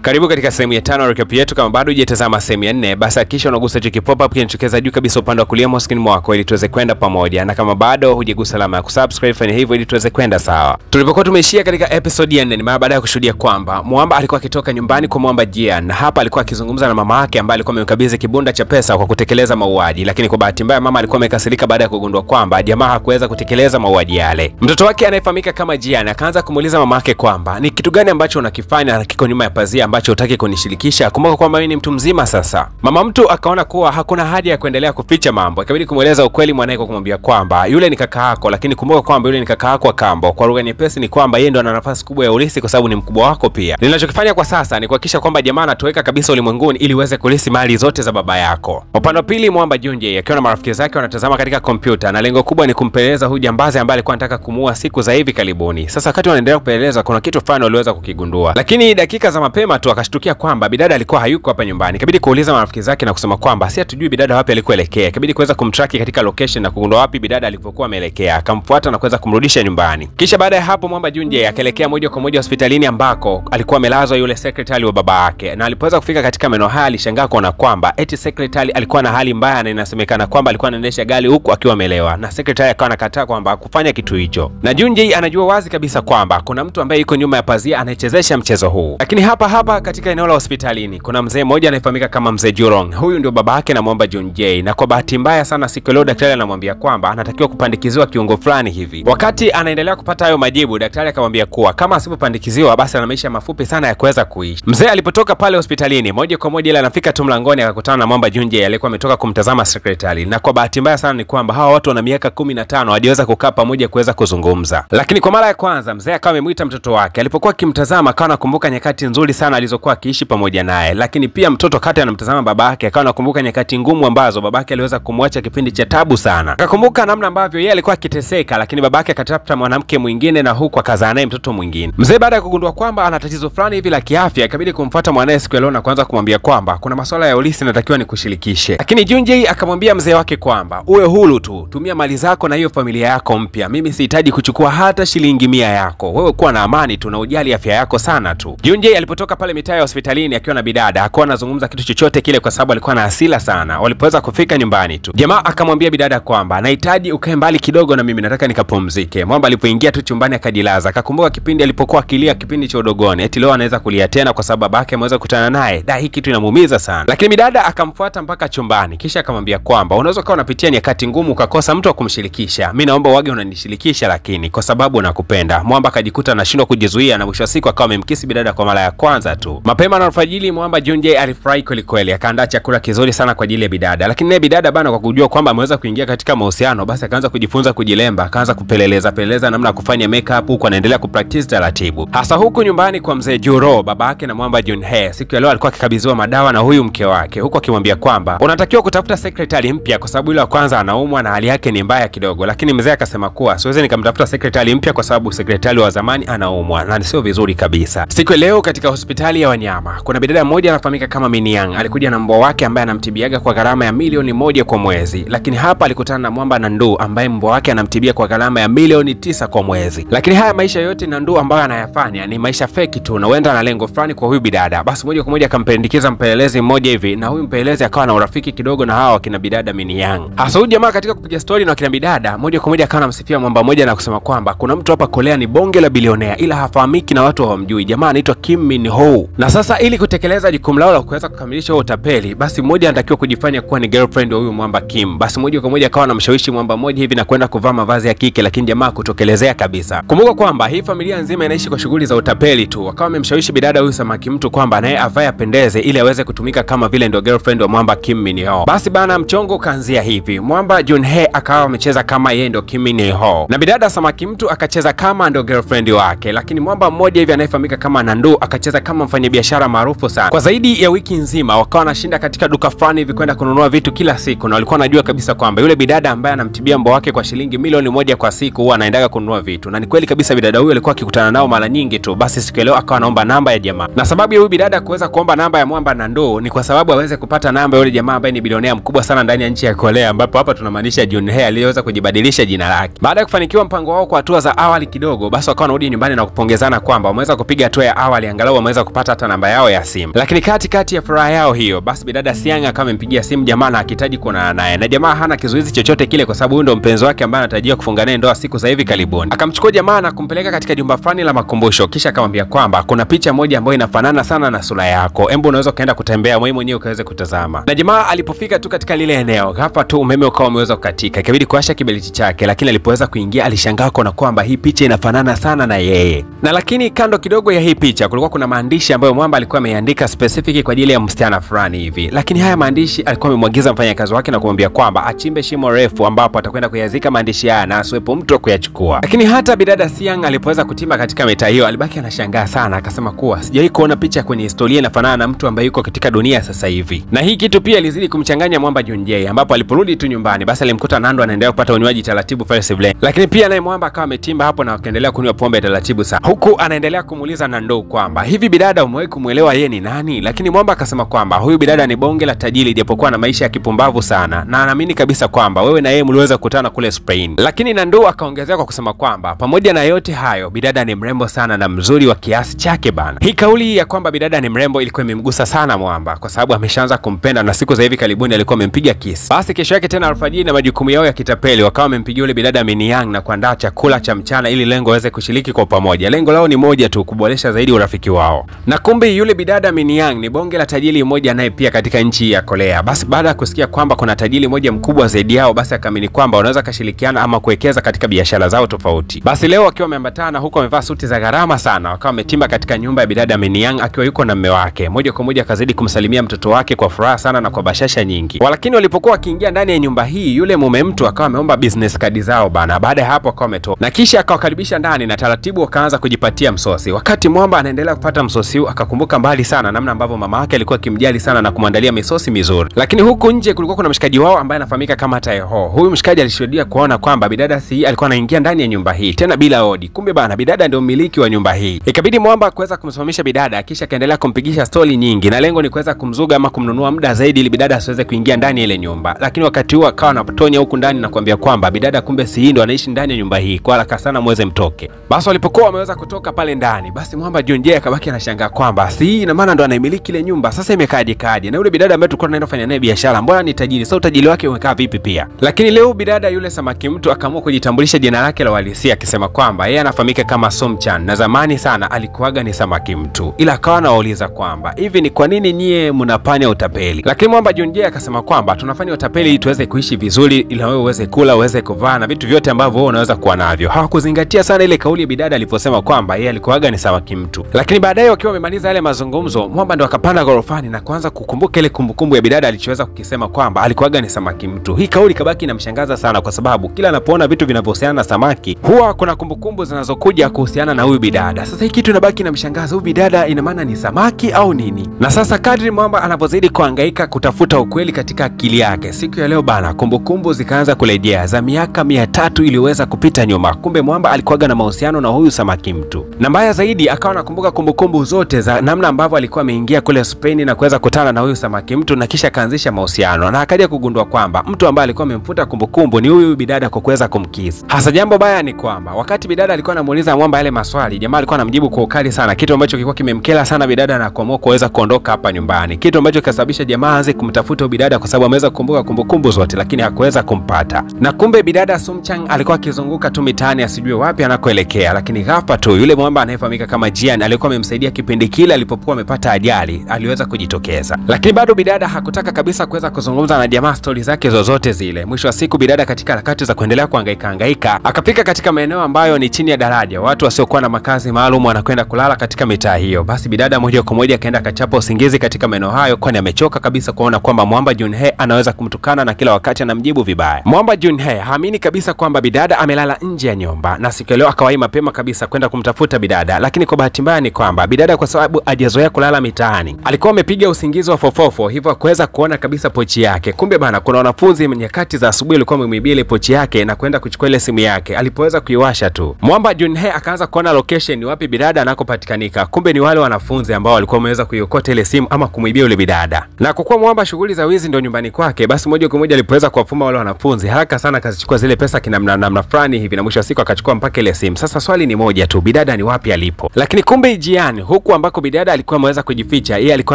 Karibu katika sehemu ya 5 recap yetu. Kama bado hujatazama sehemu ya 4, basi hakikisha unagusa hicho pop-up kinachotokeza juu kabisa upande wa kulia mwa screen mwako ili tuweze kwenda pamoja, na kama bado hujagusa alama ya kusubscribe fanya hivyo ili tuweze kwenda sawa. Tulipokuwa tumeishia katika episode ya 4 ni baada ya kushuhudia kwamba Mwamba alikuwa akitoka nyumbani kwa Mwamba Jian, na hapa alikuwa akizungumza na mama yake ambaye alikuwa amemkabidhi kibunda cha pesa kwa kutekeleza mauaji, lakini kwa bahati mbaya mama alikuwa amekasirika baada ya kugundua kwamba jamaa hakuweza kutekeleza mauaji yale. Mtoto wake anayefahamika kama Jian akaanza kumuuliza mama yake kwamba ni kitu gani ambacho unakifanya na kiko nyuma ya pazia ambacho hutaki kunishirikisha, kumbuka kwamba mimi ni mtu mzima sasa. Mama mtu akaona kuwa hakuna haja ya kuendelea kuficha mambo, ikabidi kumueleza ukweli mwanae kwa kumwambia kwamba yule ni kaka yako, lakini kumbuka kwamba yule ni kaka yako wa kambo. Kwa lugha nyepesi ni kwamba yeye ndo ana nafasi kubwa ya urithi kwa sababu ni mkubwa wako pia. Ninachokifanya kwa sasa ni kuhakikisha kwamba jamaa anatoweka kabisa ulimwenguni ili uweze kulisi mali zote za baba yako. Upande wa pili Mwamba Junjie akiwa na marafiki zake wanatazama katika kompyuta, na lengo kubwa ni kumpeleleza huyu jambazi ambaye alikuwa anataka kumuua siku za hivi karibuni. Sasa wakati wanaendelea kupeleleza kuna kitu fulani waliweza kukigundua, lakini dakika za mapema tu akashtukia kwamba bidada alikuwa hayuko hapa nyumbani. Ikabidi kuuliza marafiki zake na kusema kwamba si hatujui bidada wapi alikoelekea. Ikabidi kuweza kumtrack katika location na kugundua wapi bidada alipokuwa ameelekea, akamfuata na kuweza kumrudisha nyumbani. Kisha baada ya hapo Mwamba Junjie akaelekea moja kwa moja hospitalini ambako alikuwa amelazwa yule secretary wa baba yake, na alipoweza kufika katika maeneo haya alishangaa kuona kwamba eti secretary alikuwa na hali mbaya, na inasemekana kwamba alikuwa anaendesha gari huku akiwa amelewa, na secretary akawa anakataa kwamba kufanya kitu hicho. Na Junjie anajua wazi kabisa kwamba kuna mtu ambaye yuko nyuma ya pazia anayechezesha mchezo huu. Lakini hapa katika eneo la hospitalini kuna mzee mmoja anayefahamika kama Mzee Jurong. Huyu ndio baba yake na Mwamba Junjie, na kwa bahati mbaya sana siku leo daktari anamwambia kwamba anatakiwa kupandikiziwa kiungo fulani hivi. Wakati anaendelea kupata hayo majibu, daktari akamwambia kuwa kama asipopandikiziwa basi ana maisha mafupi sana ya kuweza kuishi. Mzee alipotoka pale hospitalini moja kwa moja ile anafika tu mlangoni akakutana na Mwamba Junjie aliyekuwa ametoka kumtazama secretary, na kwa bahati mbaya sana ni kwamba hawa watu wana miaka 15 hawajaweza kukaa pamoja kuweza kuzungumza. Lakini kwa mara ya kwanza mzee akawa amemuita mtoto wake. Alipokuwa akimtazama akawa anakumbuka nyakati nzuri sana alizokuwa akiishi pamoja naye, lakini pia mtoto kati anamtazama babake akawa anakumbuka nyakati ngumu ambazo babake aliweza kumwacha kipindi cha tabu sana. Akakumbuka namna ambavyo yeye alikuwa akiteseka, lakini babake akatafuta mwanamke mwingine na huku akazaa naye mtoto mwingine. Mzee baada ya kugundua kwamba ana tatizo fulani hivi la kiafya, ikabidi kumfuata mwanae siku leo na kuanza kumwambia kwamba kuna masuala ya ulisi natakiwa nikushirikishe. Lakini Junjie akamwambia mzee wake kwamba uwe huru tu, tumia mali zako na hiyo familia yako mpya, mimi sihitaji kuchukua hata shilingi 100 yako, wewe kuwa na amani tu na ujali afya yako sana tu. Junjie alipotoka pale mitaa ya hospitalini akiwa na bidada hakuwa anazungumza kitu chochote kile kwa sababu alikuwa na hasira sana. Walipoweza kufika nyumbani tu jamaa akamwambia bidada kwamba nahitaji ukae mbali kidogo na mimi, nataka nikapumzike. Mwamba alipoingia tu chumbani akajilaza, akakumbuka kipindi alipokuwa akilia kipindi cha udogoni, eti leo anaweza kulia tena kwa sababu babake ameweza kukutana naye. Hii kitu inamuumiza sana. Lakini bidada akamfuata mpaka chumbani, kisha akamwambia kwamba unaweza kuwa unapitia nyakati ngumu ukakosa mtu wa kumshirikisha, mimi naomba wage unanishirikisha lakini kwa sababu nakupenda. Mwamba akajikuta anashindwa kujizuia na mwisho wa siku akawa amemkisi bidada kwa mara ya kwanza tu. Mapema na alfajiri Mwamba Junjie alifurahi kweli kweli, akaandaa chakula kizuri sana kwa ajili ya bidada. Lakini naye bidada bana kwa kujua kwamba ameweza kuingia katika mahusiano, basi akaanza kujifunza kujilemba, akaanza kupeleleza namna ya kufanya makeup huko anaendelea kupractice taratibu. Hasa huku nyumbani kwa Mzee Juro, baba yake na Mwamba Junjie, siku ya leo alikuwa akikabidhiwa madawa na huyu mke wake, huko akimwambia kwamba unatakiwa kutafuta secretary mpya kwa sababu yule wa kwanza anaumwa na hali yake ni mbaya kidogo. Lakini mzee akasema kuwa siwezi nikamtafuta secretary mpya kwa sababu secretary wa zamani anaumwa na sio vizuri kabisa. Siku ya leo katika hospitali ya wanyama kuna bidada mmoja anafahamika kama Miniang, alikuja na mbwa wake ambaye anamtibiaga kwa gharama ya milioni 1 kwa mwezi. Lakini hapa alikutana na Mwamba Nandu ambaye mbwa wake anamtibia kwa gharama ya milioni 9 kwa mwezi. Lakini haya maisha yote Nandu ambayo anayafanya ni maisha fake tu na huenda na lengo fulani kwa huyu bidada. Basi moja kwa moja akampendikiza mpelelezi mmoja hivi, na huyu mpelelezi akawa na urafiki kidogo na hawa kina bidada Miniang. Hasa huyu jamaa katika kupiga story na kina bidada moja kwa moja akawa anamsifia Mwamba mmoja na kusema kwamba kuna mtu hapa Korea ni bonge la bilionea ila hafahamiki na watu hawamjui. Jamaa anaitwa Kim Min Ho. Na sasa ili kutekeleza jukumu lao la kuweza kukamilisha huo utapeli, basi mmoja anatakiwa kujifanya kuwa ni girlfriend wa huyu Mwamba Kim. Basi moja kwa moja akawa anamshawishi Mwamba mmoja hivi na kwenda kuvaa mavazi ya kike, lakini jamaa kutokelezea kabisa. Kumbuka kwamba hii familia nzima inaishi kwa shughuli za utapeli tu. Wakawa wamemshawishi bidada huyu Samaki mtu kwamba naye avae apendeze ili aweze kutumika kama vile ndio girlfriend wa Mwamba Kim Min Ho. Basi bana mchongo kaanzia hivi. Mwamba Junjie akawa amecheza kama yeye ndio Kim Min Ho, na bidada Samaki mtu akacheza kama ndio girlfriend wake. Lakini Mwamba mmoja hivi anayefahamika kama Nandu akacheza kama mfanyabiashara maarufu sana. Kwa zaidi ya wiki nzima wakawa wanashinda katika duka fulani hivi kwenda kununua vitu kila siku, na walikuwa wanajua kabisa kwamba yule bidada ambaye anamtibia mbwa wake kwa shilingi milioni 1 kwa siku huwa anaendaga kununua vitu. Na ni kweli kabisa bidada huyu alikuwa akikutana nao mara nyingi tu. Basi siku leo akawa anaomba namba ya jamaa, na sababu ya huyu bidada kuweza kuomba namba ya Mwamba Nandu ni kwa sababu aweze kupata namba yule jamaa ambaye ni bilionea mkubwa sana ndani ya nchi ya Korea, ambapo hapa tunamaanisha Junjie aliyeweza kujibadilisha jina lake. Baada ya kufanikiwa mpango wao kwa hatua za awali kidogo, basi wakawa wanarudi nyumbani na kupongezana kwamba wameweza kupiga hatua ya awali, angalau wameweza akapata hata namba yao ya simu. Lakini kati ya furaha yao hiyo, basi bidada Siang akawa amempigia simu jamaa na akihitaji kuonana naye, na jamaa hana kizuizi chochote kile kwa sababu huyo ndo mpenzi wake ambaye anatarajia kufunga naye ndoa siku za hivi karibuni. Akamchukua jamaa na kumpeleka katika jumba fulani la makumbusho, kisha akamwambia kwamba kuna picha moja ambayo inafanana sana na sura yako, embo unaweza kaenda kutembea wewe mwenyewe ukaweze kutazama. Na jamaa alipofika tu katika lile eneo, ghafla tu umeme ukawa umeweza kukatika, ikabidi kuasha kiberiti chake, lakini alipoweza kuingia alishangaa kwa kwamba hii picha inafanana sana na yeye. Na lakini kando kidogo ya hii picha kulikuwa kuna maandishi ambayo mwamba alikuwa ameandika specific kwa ajili ya msichana fulani hivi, lakini haya maandishi alikuwa amemwagiza mfanyakazi wake na kumwambia kwamba achimbe shimo refu ambapo atakwenda kuyazika maandishi haya na asiwepo mtu wa kuyachukua. Lakini hata bidada Siang alipoweza kutimba katika mita hiyo, alibaki anashangaa sana, akasema kuwa sijawahi kuona picha kwenye historia inafanana na mtu ambaye yuko katika dunia sasa hivi. Na hii kitu pia ilizidi kumchanganya mwamba Junjie, ambapo aliporudi tu nyumbani basi alimkuta Nando anaendelea kupata unywaji taratibu pale sebuleni. Lakini pia naye mwamba akawa ametimba hapo na akaendelea kunywa pombe taratibu sana, huku anaendelea kumuuliza Nando kwamba hivi bidada umewahi kumuelewa yeye ni nani? Lakini mwamba akasema kwamba huyu bidada ni bonge la tajiri japokuwa na maisha ya kipumbavu sana, na anaamini kabisa kwamba wewe na yeye mliweza kukutana kule Spain. Lakini Nando akaongezea kwa kusema kwamba pamoja na yote hayo bidada ni mrembo sana na mzuri wa kiasi chake bana. Hii kauli ya kwamba bidada ni mrembo ilikuwa imemgusa sana mwamba kwa sababu ameshaanza kumpenda na siku za hivi karibuni alikuwa amempiga kiss. Basi kesho yake tena alfajiri na majukumu yao ya kitapeli wakawa wamempigia yule bidada Miniang na kuandaa chakula cha mchana ili lengo waweze kushiriki kwa pamoja. Lengo lao ni moja tu, kuboresha zaidi urafiki wao. Na kumbe yule bidada Miniang ni bonge la tajiri mmoja naye pia katika nchi ya Korea. Basi baada ya kusikia kwamba kuna tajiri mmoja mkubwa zaidi yao, basi akaamini kwamba wanaweza kushirikiana ama kuwekeza katika biashara zao tofauti. Basi leo wakiwa wameambatana huko wamevaa suti za gharama sana, wakawa wametimba katika nyumba ya bidada Miniang akiwa yuko na mume wake. Moja kwa moja akazidi kumsalimia mtoto wake kwa furaha sana na kwa bashasha nyingi. Lakini walipokuwa wakiingia ndani ya nyumba hii, yule mume mtu akawa ameomba business card zao bana. Baada ya hapo akawa ametoka na kisha akawakaribisha ndani na taratibu wakaanza kujipatia msosi. Wakati mwamba anaendelea kupata msosi huu, akakumbuka mbali sana namna ambavyo mama yake alikuwa akimjali sana na kumwandalia misosi mizuri. Lakini huku nje kulikuwa kuna mshikaji wao ambaye anafahamika kama Taeho. Huyu mshikaji alishuhudia kuona kwamba bidada Si alikuwa anaingia ndani ya nyumba hii tena bila hodi. Kumbe bana bidada ndio mmiliki wa nyumba hii. Ikabidi mwamba kuweza kumsimamisha bidada, kisha kaendelea kumpigisha stori nyingi, na lengo ni kuweza kumzuga ama kumnunua muda zaidi ili bidada asiweze kuingia ndani ya ile nyumba. Lakini wakati huo akawa anatonya huku ndani na kuambia kwamba bidada kumbe Si ndo anaishi ndani ya nyumba hii, kwa haraka sana muweze mtoke. Basi walipokuwa wameweza kutoka pale ndani, basi mwamba Junjie akabaki anashangaa kwamba Si ina maana ndo anaimiliki ile nyumba. Sasa imekaaje na yule bidada ambaye tulikuwa tunaenda kufanya naye biashara, mbona ni tajiri? Sasa utajiri wake umekaa vipi pia? Lakini leo bidada yule samaki mtu akaamua kujitambulisha jina lake la uhalisia, akisema kwamba yeye anafahamika kama Somchan na zamani sana alikuwaga ni samaki mtu, ila akawa anauliza kwamba hivi ni kwa nini nyie mnafanya utapeli? Lakini mwamba Junjie akasema kwamba tunafanya utapeli ili tuweze kuishi vizuri, ili wewe uweze kula, uweze kuvaa na vitu vyote ambavyo wewe unaweza kuwa navyo. Hawakuzingatia sana ile kauli ya bidada aliposema kwamba yeye alikuwaga ni samaki mtu. Lakini baadaye wakiwa wamemaliza yale mazungumzo, mwamba ndo akapanda gorofani na kuanza kukumbuka ile kumbukumbu ya bidada alichoweza kukisema kwamba alikuwaga ni samaki mtu. Hii kauli kabaki inamshangaza sana kwa sababu kila anapoona vitu vinavyohusiana na samaki huwa kuna kumbukumbu zinazokuja kuhusiana na huyu bidada. Sasa hii kitu inabaki inamshangaza, huyu bidada ina maana ni samaki au nini? Na sasa kadri mwamba anapozidi kuhangaika kutafuta ukweli katika akili yake, siku ya leo bana kumbukumbu zikaanza kurejea za miaka 300 iliyoweza kupita nyuma. Kumbe mwamba alikuwaga na mahusiano na huyu samaki mtu. Na mbaya zaidi akawa anakumbuka kumbukumbu zote za namna ambavyo alikuwa ameingia kule Spain na kuweza kutana na huyu samaki mtu na kisha kaanzisha mahusiano, na akaja kugundua kwamba mtu ambaye alikuwa amemfuta kumbukumbu ni huyu bidada kwa kuweza kumkiss. Hasa jambo baya ni kwamba wakati bidada alikuwa anamuuliza mwamba yale maswali, jamaa alikuwa anamjibu kwa ukali sana, kitu ambacho kilikuwa kimemkela sana bidada na kuamua kuweza kuondoka hapa nyumbani, kitu ambacho kasababisha jamaa aanze kumtafuta bidada kwa sababu ameweza kukumbuka kumbukumbu zote lakini hakuweza kumpata. Na kumbe bidada Somchang alikuwa akizunguka tu mitaani asijue wapi anakoelekea, lakini ghafla tu yule mwamba anayefahamika kama Jian alikuwa amemsaidia kipindi kile alipokuwa amepata ajali, aliweza kujitokeza. Lakini bado bidada hakutaka kabisa kuweza kuzungumza na jamaa stori zake zozote zile. Mwisho wa siku bidada katika harakati za kuendelea kuhangaika akafika katika maeneo ambayo ni chini ya daraja, watu wasiokuwa na makazi maalum wanakwenda kulala katika mitaa hiyo. Basi bidada moja kwa moja akaenda akachapa usingizi katika maeneo hayo, kwani amechoka kabisa kuona kwamba mwamba Junhee anaweza kumtukana na kila wakati anamjibu vibaya. Mwamba Junhee haamini kabisa kwamba bidada amelala nje ya nyumba, na siku leo akawahi mapema kabisa kwenda kumtafuta bidada. Lakini kwa bahati mbaya ni kwamba bidada kwa sababu hajazoea kulala mitaani alikuwa amepiga usingizi wa fofofo, hivyo hakuweza kuona kabisa pochi yake. Kumbe bana kuna wanafunzi nyakati za asubuhi walikuwa wamemwibia ile pochi yake na kwenda kuchukua ile simu yake. Alipoweza kuiwasha tu, mwamba Junhee akaanza kuona location ni wapi bidada anakopatikanika. Kumbe ni wale wanafunzi ambao walikuwa wameweza kuiokota ile simu ama kumwibia yule bidada. Na kwa kuwa mwamba shughuli za wizi ndio nyumbani kwake, basi moja kwa moja alipoweza kuwafuma wale wanafunzi, haraka sana akazichukua zile pesa kinamna fulani hivi, na mwisho wa siku akachukua mpaka ile simu. Sasa swali ni moja tu, bidada ni wapi alipo? Lakini kumbe Jian huku huku ambako bidada alikuwa ameweza kujificha, yeye alikuwa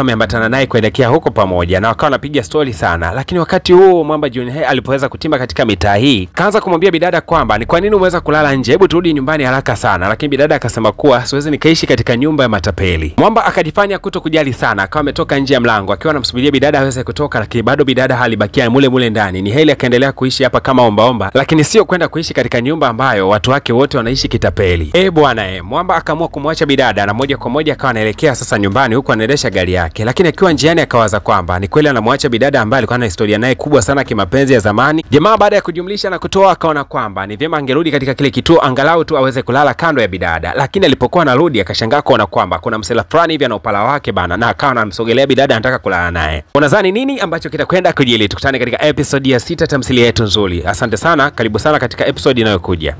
ameambatana naye kuelekea huko pamoja na wakawa wanapiga story sana. Lakini wakati huo Mwamba Junhei alipoweza kutimba katika mitaa hii, kaanza kumwambia bidada kwamba ni kwa nini umeweza kulala nje, hebu turudi nyumbani haraka sana. Lakini bidada akasema kuwa siwezi nikaishi katika nyumba ya matapeli. Mwamba akajifanya kuto kujali sana, akawa ametoka nje ya mlango akiwa anamsubiria bidada aweze kutoka, lakini bado bidada halibakia mule ndani. Ni Hailey akaendelea kuishi hapa kama ombaomba, lakini sio kwenda kuishi katika nyumba ambayo watu wake wote wanaishi kitapeli. Bwana Mwamba akaamua kumwacha bidada na moja kwa moja akawa anaelekea sasa nyumbani huku anaendesha gari yake. Lakini akiwa njiani akawaza kwamba ni kweli anamwacha bidada ambaye alikuwa na historia naye kubwa sana kimapenzi ya zamani. Jamaa baada ya kujumlisha na kutoa akaona kwamba ni vyema angerudi katika kile kituo angalau tu aweze kulala kando ya bidada. Lakini alipokuwa anarudi akashangaa kuona kwamba kuna msela fulani hivi ana upala wake bana, na akawa anamsogelea bidada anataka kulala naye. Unadhani nini ambacho kitakwenda kujili? Tukutane katika episode ya 6 tamthilia yetu nzuri. Asante sana, karibu sana katika episode inayokuja.